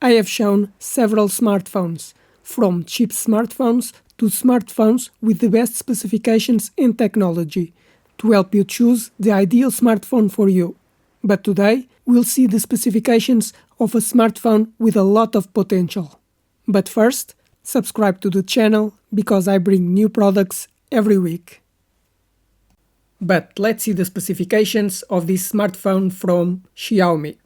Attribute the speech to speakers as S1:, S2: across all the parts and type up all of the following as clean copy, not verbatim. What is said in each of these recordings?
S1: I have shown several smartphones, from cheap smartphones to smartphones with the best specifications and technology, to help you choose the ideal smartphone for you. But today, we'll see the specifications of a smartphone with a lot of potential. But first, subscribe to the channel because I bring new products every week. But let's see the specifications of this smartphone from Xiaomi.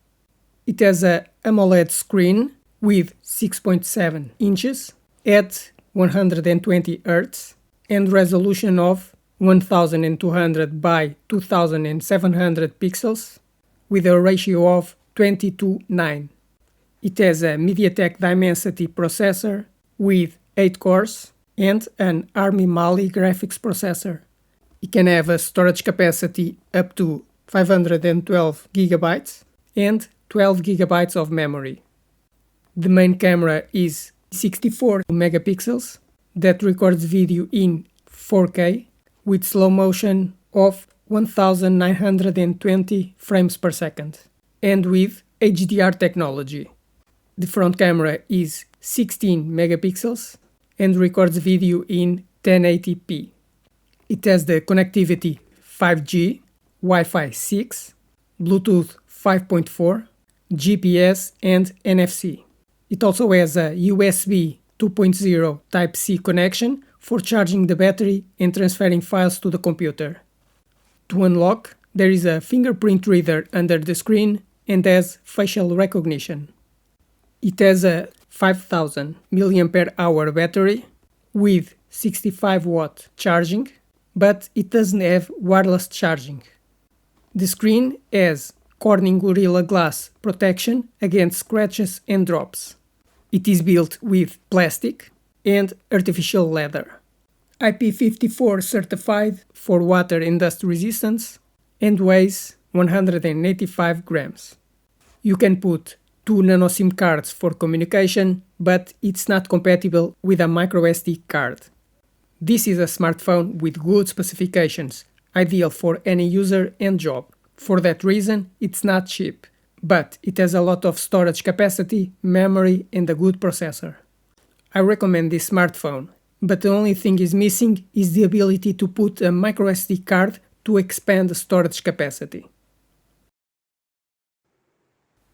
S1: It has a AMOLED screen with 6.7 inches at 120 Hz and resolution of 1200 by 2700 pixels with a ratio of 20:9. It has a MediaTek Dimensity processor with 8 cores and an Army Mali graphics processor. It can have a storage capacity up to 512 GB and 12 GB of memory. The main camera is 64 megapixels that records video in 4K with slow motion of 1920 frames per second and with HDR technology. The front camera is 16 megapixels and records video in 1080p. It has the connectivity 5G, Wi-Fi 6, Bluetooth 5.4, GPS and NFC. It also has a USB 2.0 Type-C connection for charging the battery and transferring files to the computer. To unlock, there is a fingerprint reader under the screen and has facial recognition. It has a 5000 mAh battery with 65 watt charging, but it doesn't have wireless charging. The screen has Corning Gorilla Glass protection against scratches and drops. It is built with plastic and artificial leather. IP54 certified for water and dust resistance and weighs 185 grams. You can put 2 nano SIM cards for communication, but it's not compatible with a microSD card. This is a smartphone with good specifications, ideal for any user and job. For that reason, it's not cheap, but it has a lot of storage capacity, memory and a good processor. I recommend this smartphone, but the only thing is missing is the ability to put a microSD card to expand the storage capacity.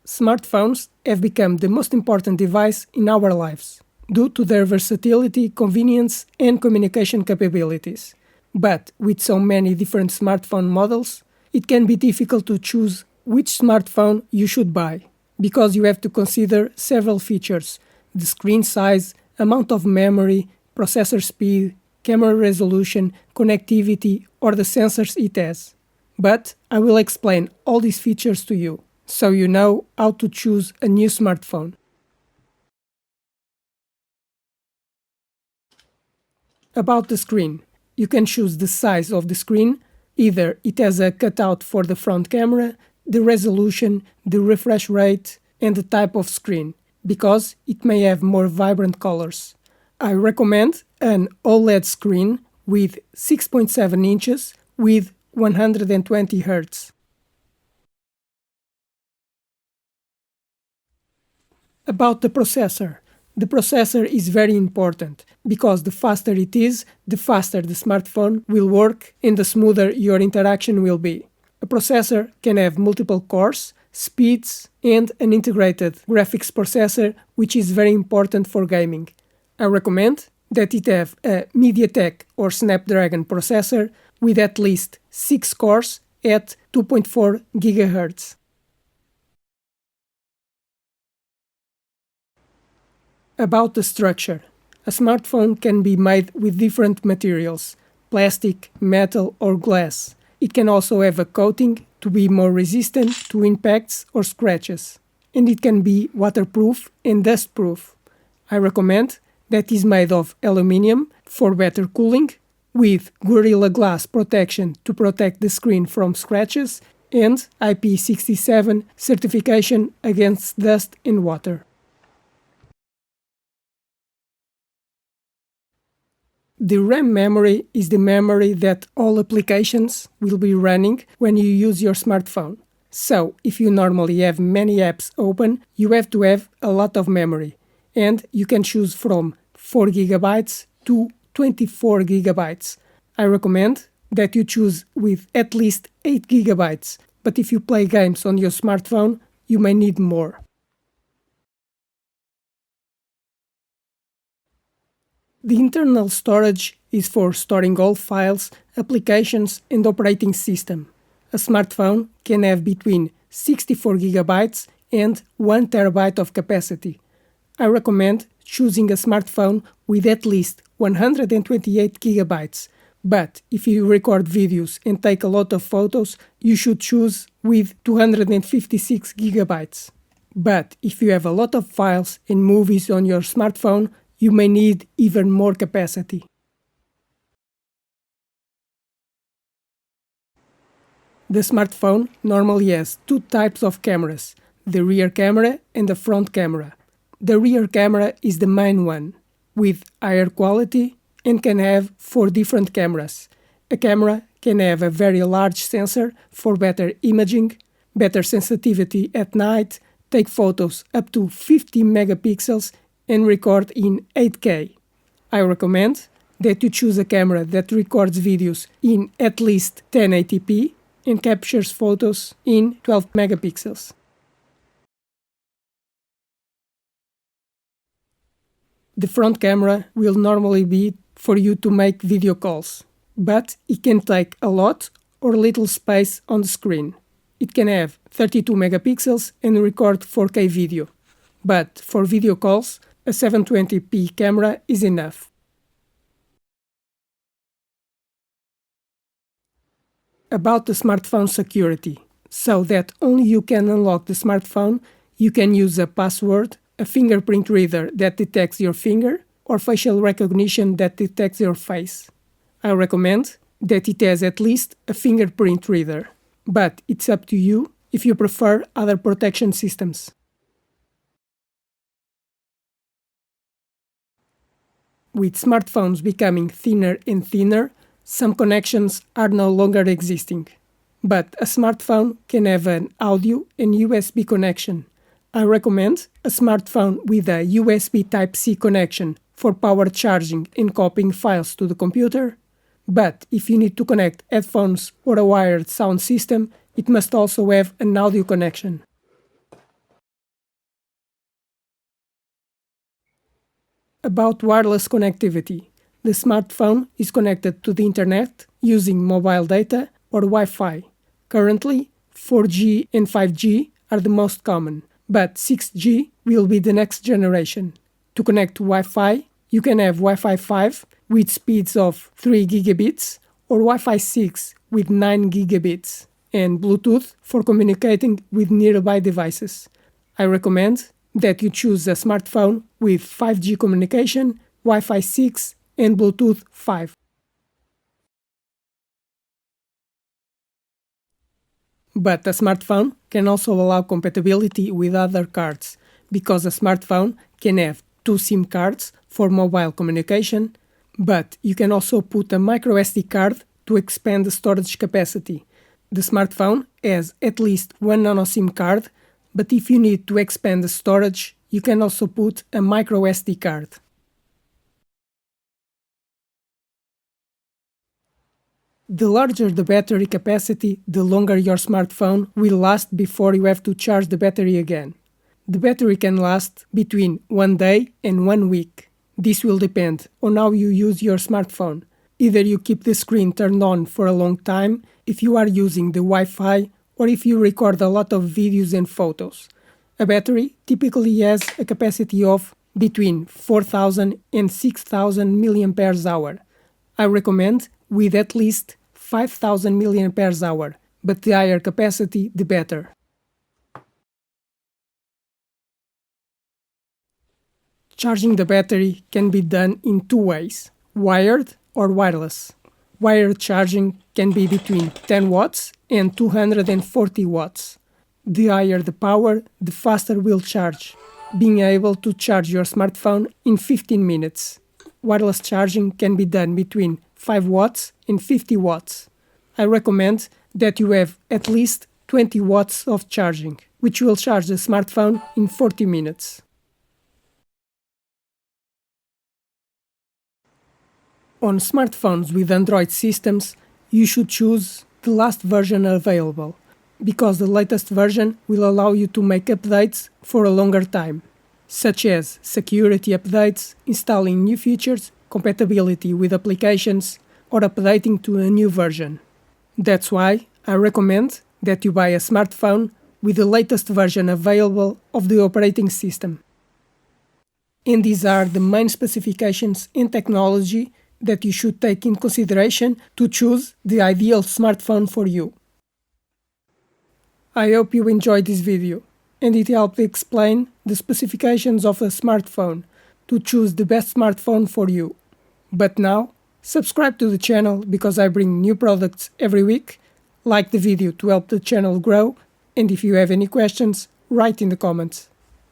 S1: Smartphones have become the most important device in our lives, due to their versatility, convenience and communication capabilities. But with so many different smartphone models, it can be difficult to choose which smartphone you should buy, because you have to consider several features: the screen size, amount of memory, processor speed, camera resolution, connectivity, or the sensors it has. But I will explain all these features to you, so you know how to choose a new smartphone. About the screen, you can choose the size of the screen. Either it has a cutout for the front camera, the resolution, the refresh rate, and the type of screen, because it may have more vibrant colors. I recommend an OLED screen with 6.7 inches with 120 Hz. About the processor. The processor is very important, because the faster it is, the faster the smartphone will work and the smoother your interaction will be. A processor can have multiple cores, speeds, and an integrated graphics processor, which is very important for gaming. I recommend that it have a MediaTek or Snapdragon processor with at least 6 cores at 2.4 GHz. About the structure. A smartphone can be made with different materials: plastic, metal or glass. It can also have a coating to be more resistant to impacts or scratches. And it can be waterproof and dustproof. I recommend that is made of aluminium for better cooling, with Gorilla Glass protection to protect the screen from scratches, and IP67 certification against dust and water. The RAM memory is the memory that all applications will be running when you use your smartphone. So, if you normally have many apps open, you have to have a lot of memory, and you can choose from 4 GB to 24 GB. I recommend that you choose with at least 8 GB, but if you play games on your smartphone, you may need more. The internal storage is for storing all files, applications, and operating system. A smartphone can have between 64 GB and 1 TB of capacity. I recommend choosing a smartphone with at least 128 GB, but if you record videos and take a lot of photos, you should choose with 256 GB. But if you have a lot of files and movies on your smartphone, you may need even more capacity. The smartphone normally has two types of cameras, the rear camera and the front camera. The rear camera is the main one, with higher quality and can have 4 different cameras. A camera can have a very large sensor for better imaging, better sensitivity at night, take photos up to 50 megapixels and record in 8K. I recommend that you choose a camera that records videos in at least 1080p and captures photos in 12 megapixels. The front camera will normally be for you to make video calls, but it can take a lot or little space on the screen. It can have 32 megapixels and record 4K video, but for video calls, a 720p camera is enough. About the smartphone security. So that only you can unlock the smartphone, you can use a password, a fingerprint reader that detects your finger, or facial recognition that detects your face. I recommend that it has at least a fingerprint reader, but it's up to you if you prefer other protection systems. With smartphones becoming thinner and thinner, some connections are no longer existing. But a smartphone can have an audio and USB connection. I recommend a smartphone with a USB Type-C connection for power charging and copying files to the computer. But if you need to connect headphones or a wired sound system, it must also have an audio connection. About wireless connectivity. The smartphone is connected to the internet using mobile data or Wi-Fi. Currently, 4G and 5G are the most common, but 6G will be the next generation. To connect to Wi-Fi, you can have Wi-Fi 5 with speeds of 3 gigabits or Wi-Fi 6 with 9 gigabits, and Bluetooth for communicating with nearby devices. I recommend that you choose a smartphone with 5G communication, Wi-Fi 6, and Bluetooth 5. But a smartphone can also allow compatibility with other cards, because a smartphone can have 2 SIM cards for mobile communication, but you can also put a microSD card to expand the storage capacity. The smartphone has at least 1 nano SIM card, but if you need to expand the storage, you can also put a microSD card. The larger the battery capacity, the longer your smartphone will last before you have to charge the battery again. The battery can last between 1 day and 1 week. This will depend on how you use your smartphone. Either you keep the screen turned on for a long time if you are using the Wi-Fi, or if you record a lot of videos and photos. A battery typically has a capacity of between 4,000 and 6,000 mAh. I recommend with at least 5,000 mAh, but the higher capacity, the better. Charging the battery can be done in 2 ways, wired or wireless. Wired charging can be between 10 watts and 240 watts. The higher the power, the faster will charge, being able to charge your smartphone in 15 minutes. Wireless charging can be done between 5 watts and 50 watts. I recommend that you have at least 20 watts of charging, which will charge the smartphone in 40 minutes. On smartphones with Android systems, you should choose the last version available, because the latest version will allow you to make updates for a longer time, such as security updates, installing new features, compatibility with applications, or updating to a new version. That's why I recommend that you buy a smartphone with the latest version available of the operating system. And these are the main specifications and technology that you should take in consideration to choose the ideal smartphone for you. I hope you enjoyed this video and it helped explain the specifications of a smartphone to choose the best smartphone for you. But now, subscribe to the channel because I bring new products every week, like the video to help the channel grow, and if you have any questions, write in the comments.